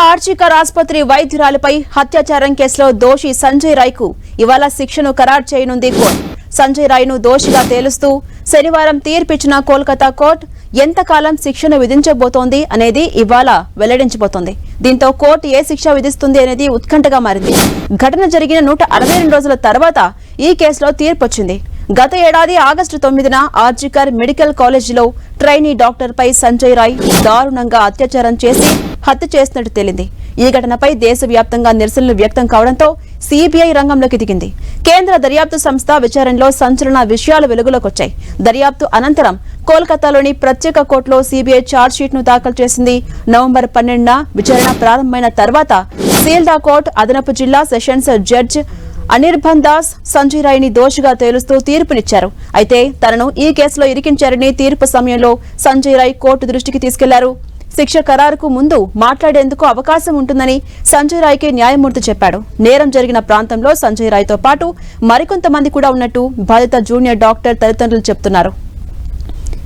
ఆర్జికర్ ఆసుపత్రి వైద్యురాలిపై హత్యాచారం కేసులో దోషి సంజయ్ రాయ్కు ఇవాళ శిక్షను ఖరారు చేయనుంది కోర్టు. సంజయ్ రాయ్ను దోషిగా తేలుస్తూ శనివారం తీర్పిచ్చిన కోల్కతా కోర్టు ఎంతకాలం శిక్షను విధించబోతోంది అనేది ఇవాళ వెల్లడించబోతోంది. దీంతో కోర్టు ఏ శిక్ష విధిస్తుంది అనేది ఉత్కంఠగా మారింది. ఘటన జరిగిన 162 రోజుల తర్వాత ఈ కేసులో తీర్పు వచ్చింది. గత ఏడాది ఆగస్టు 9న ఆర్జికర్ మెడికల్ కాలేజీలో ట్రైనీ డాక్టర్పై సంజయ్ రాయ్ దారుణంగా అత్యాచారం చేసి హత్య చేసినట్టు తేలింది. ఈ ఘటనపై దేశవ్యాప్తంగా నిరసనలు వ్యక్తం కావడంతో సిబిఐ రంగంలోకి దిగింది. కేంద్ర దర్యాప్తు సంస్థ విచారణలో సంచలన విషయాలు వెలుగులోకి వచ్చాయి. దర్యాప్తు అనంతరం కోల్కతాలోని ప్రత్యేక కోర్టులో సిబిఐ ఛార్జ్షీట్ ను దాఖలు చేసింది. నవంబర్ 12న విచారణ ప్రారంభమైన తర్వాత సీల్దా కోర్టు అదనపు జిల్లా సెషన్స్ జడ్జ్ అనిర్బన్ దాస్ సంజయ్ రాయ్ని దోషిగా తేలుస్తూ తీర్పునిచ్చారు. అయితే తనను ఈ కేసులో ఇరికించారని తీర్పు సమయంలో సంజయ్ రాయ్ కోర్టు దృష్టికి తీసుకెళ్లారు. శిక్ష ఖరారుకు ముందు మాట్లాడేందుకు అవకాశం ఉంటుందని సంజయ్ రాయ్కి న్యాయమూర్తి చెప్పాడు. నేరం జరిగిన ప్రాంతంలో సంజయ్ రాయ్తో పాటు మరికొంతమంది కూడా ఉన్నట్టు బాధిత జూనియర్ డాక్టర్ తల్లిదండ్రులు చెబుతున్నారు.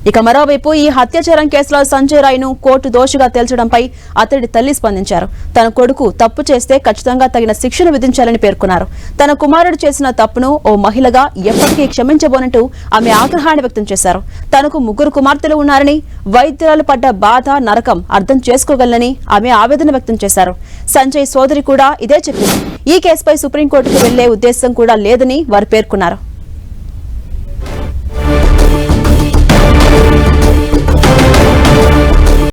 ఇక మరోవైపు ఈ హత్యాచారం కేసులో సంజయ్ రాయ్ను కోర్టు దోషిగా తేల్చడంపై అతడి తల్లి స్పందించారు. తన కొడుకు తప్పు చేస్తే ఖచ్చితంగా తగిన శిక్షను విధించాలని పేర్కొన్నారు. తన కుమారుడు చేసిన తప్పును ఓ మహిళగా ఎప్పటికీ క్షమించబోనంటూ ఆమె ఆగ్రహాన్ని వ్యక్తం చేశారు. తనకు 3 కుమార్తెలు ఉన్నారని, వైద్యురాలు పడ్డ బాధ నరకం అర్థం చేసుకోగలనని ఆమె ఆవేదన వ్యక్తం చేశారు. సంజయ్ సోదరి కూడా ఇదే చెప్పింది. ఈ కేసుపై సుప్రీంకోర్టుకు వెళ్లే ఉద్దేశం కూడా లేదని వారు పేర్కొన్నారు.